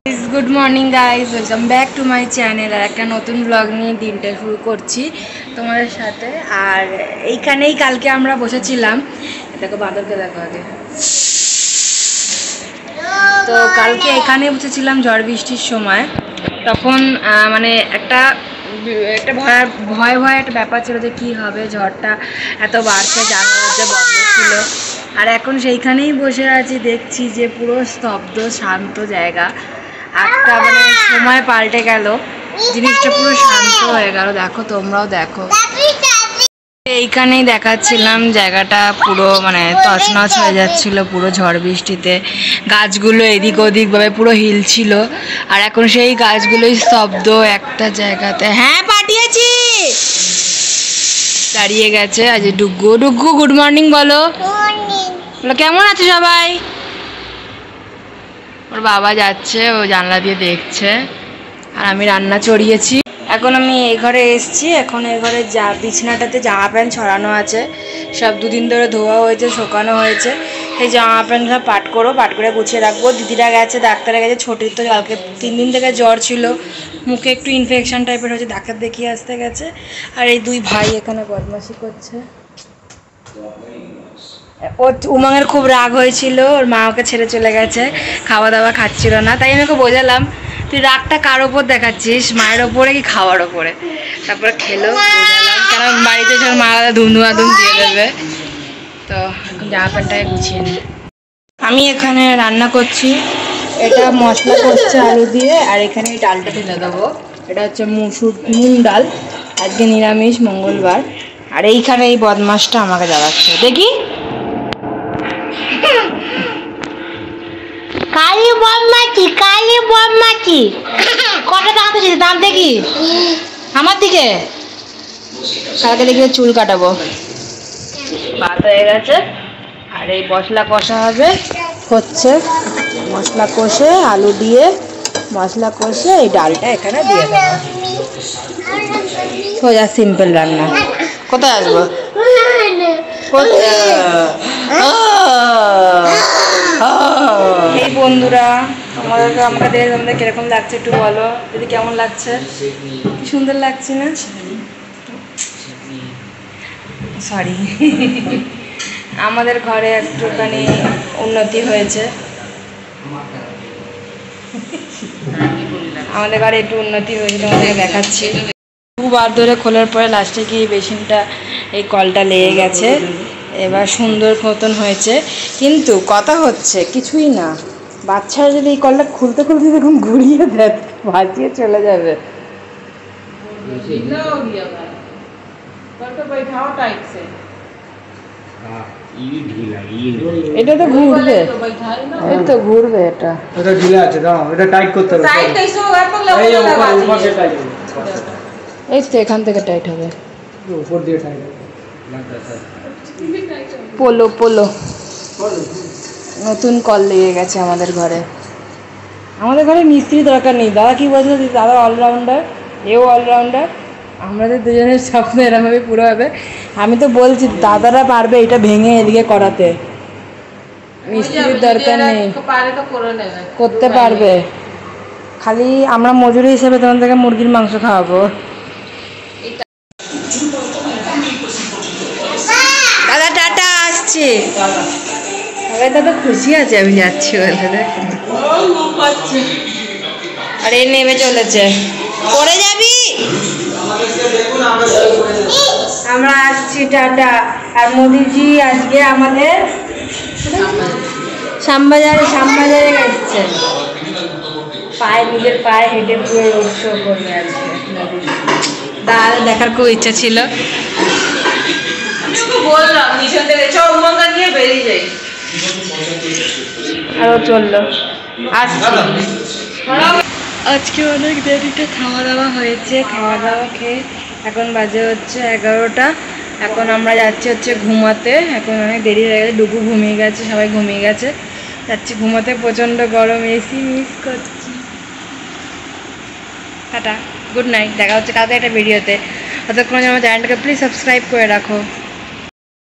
Good morning guys, welcome back to my channel. और एक नतून ब्लग निये दिनटा शुरू करছি তোমাদের সাথে। আর এইখানেই কালকে আমরা বসেছিলাম, দেখো বাদলকে দেখো আগে। তো কালকে এখানে বসেছিলাম ঝড় বৃষ্টির সময়। তখন মানে একটা ভয় ভয় একটা ব্যাপার ছিল যে কী হবে, ঝড়টা এত বাড়ছে, জানালা বন্ধ ছিল। আর এখন সেইখানেই বসে আছি, দেখছি যে পুরো স্তব্ধ শান্ত জায়গা। একটা মানে সময় পাল্টে গেল, জিনিসটা পুরো শান্ত হয়ে গেল। দেখো, তোমরাও দেখো। এইখানেই দেখাচ্ছিলাম জায়গাটা পুরো মানে তছনছ হয়ে যাচ্ছিল পুরো ঝড় বৃষ্টিতে। গাছগুলো এদিক ওদিক ভাবে পুরো হিলছিল, আর এখন সেই গাছগুলোই স্তব্ধ একটা জায়গাতে। হ্যাঁ, পাঠিয়েছি, দাঁড়িয়ে গেছে। আজ ডুগ্গু ডুগ্গু গুড মর্নিং বলো। বলো কেমন আছে সবাই। ওর বাবা যাচ্ছে, ও জানলা দিয়ে দেখছে, আর আমি রান্না চড়িয়েছি। এখন আমি এই ঘরে এসেছি। এখন এই ঘরে বিছানাটাতে জামা প্যান্ট ছড়ানো আছে, সব দুদিন ধরে ধোয়া হয়েছে, শোকানো হয়েছে। এই জামা প্যান্ট সব পাট করে গুছিয়ে রাখবো। দিদিরা গেছে, ডাক্তারে গেছে। ছোটির তো কালকে 3 দিন থেকে জ্বর ছিল, মুখে একটু ইনফেকশন টাইপের হয়েছে, ডাক্তার দেখিয়ে আসতে গেছে। আর এই দুই ভাই এখানে বদমাশি করছে। ওর উমাঙের খুব রাগ হয়েছিল, ওর মা ওকে ছেড়ে চলে গেছে, খাওয়া দাওয়া খাচ্ছিল না। তাই আমি ওকে বোঝালাম, তুই রাগটা কার ওপর দেখাচ্ছিস, মায়ের ওপরে কি খাওয়ার ওপরে? তারপরে খেলো, বোঝালাম, কেন বাড়িতে সব মা ধুমধুমাধুম দিয়ে দেবে। তো জামা প্যান্টটাকে গুছিয়ে নি। আমি এখানে রান্না করছি, এটা মশলা করছে আলু দিয়ে, আর এখানে এই ডালটা ঢেলে দেবো। এটা হচ্ছে মুগ ডাল, আজকে নিরামিষ, মঙ্গলবার। আর এইখানে এই বদমাসটা আমাকে জ্বালাচ্ছে, দেখি। কালি বদমাছি কটা দাঁত আছে, দাঁত দেখি আমার দিকে। কালকে দেখি চুল কাটাবো। ভাত হয়ে গেছে, আর এই মশলা কষা হবে, হচ্ছে মশলা কষে আলু দিয়ে মশলা কষে এই ডালটা এখানে দিয়ে দেবো। সোজা সিম্পল রান্না। কোথায় আসবো? এই বন্ধুরা, আমাদের কিরকম লাগছে একটু বলো। যদি কেমন লাগছে, কি সুন্দর লাগছে না? সরি, আমাদের ঘরে একটুখানি উন্নতি হয়েছে, আমাদের ঘরে একটু উন্নতি হয়েছে, তোমাদেরকে দেখাচ্ছি। 2 বার ধরে খোলার পরে লাস্টে গিয়ে বেসিনটা এই কলটা লেগে গেছে। এবার সুন্দর মতন হয়েছে, কিন্তু কথা হচ্ছে কিছুই না। বাচ্চারা যদি এই কলটা খুলতে খুলতে এরকম ঘুরিয়ে দেয়, ভাজিয়ে চলে যাবে। এটা তো ঘুরবে, এই তো ঘুরবে। এটা ঢিলে আছে, দাও এটা টাইট করতে হবে। এই তো এখান থেকে টাইট হবে, উপর দিয়ে টাইট হবে। পোলো নতুন কল লেগে গেছে আমাদের ঘরে। আমাদের ঘরে মিস্ত্রি দরকার নেই। দাদা কি বলছে, দাদা অলরাউন্ডার, এও অলরাউন্ডার। আমাদের দুজনের স্বপ্ন এরমভাবে পুরো হবে। আমি তো বলছি দাদারা পারবে এটা ভেঙে এদিকে করাতে, মিস্ত্রির দরকার নেই, করতে পারবে। খালি আমরা মজুরি হিসেবে তোমার থেকে মুরগির মাংস খাওয়াবো। দাদা টাটা, আসছি। দাদা খুশি আছে আমি যাচ্ছি বলে। আর এই নেমে চলেছে, পড়ে যাবি। আমরা আসছি, টাটা। আর মোদিজি আজকে আমাদের শ্যামবাজারে এসছে, নিজের পায়ে হেঁটে পুরো রোড শো করবে আজকে। দাদা দেখার খুব ইচ্ছা ছিল, বললাম নিয়ে বেরিয়ে যাই। আরও চললো। আজকে অনেক দেরিতে খাওয়া দাওয়া হয়েছে। খাওয়া দাওয়া খেয়ে এখন বাজে হচ্ছে 11টা। এখন আমরা যাচ্ছি ঘুমাতে। এখন অনেক দেরি হয়ে গেছে, ডুগু ঘুমিয়ে গেছে, সবাই ঘুমিয়ে গেছে, যাচ্ছি ঘুমাতে। প্রচণ্ড গরম, এসি মিস করছি। Tata, good night. দেখা হচ্ছে কালকে একটা ভিডিওতে। ততক্ষণ আমার চ্যানেলটাকে প্লিজ সাবস্ক্রাইব করে রাখো।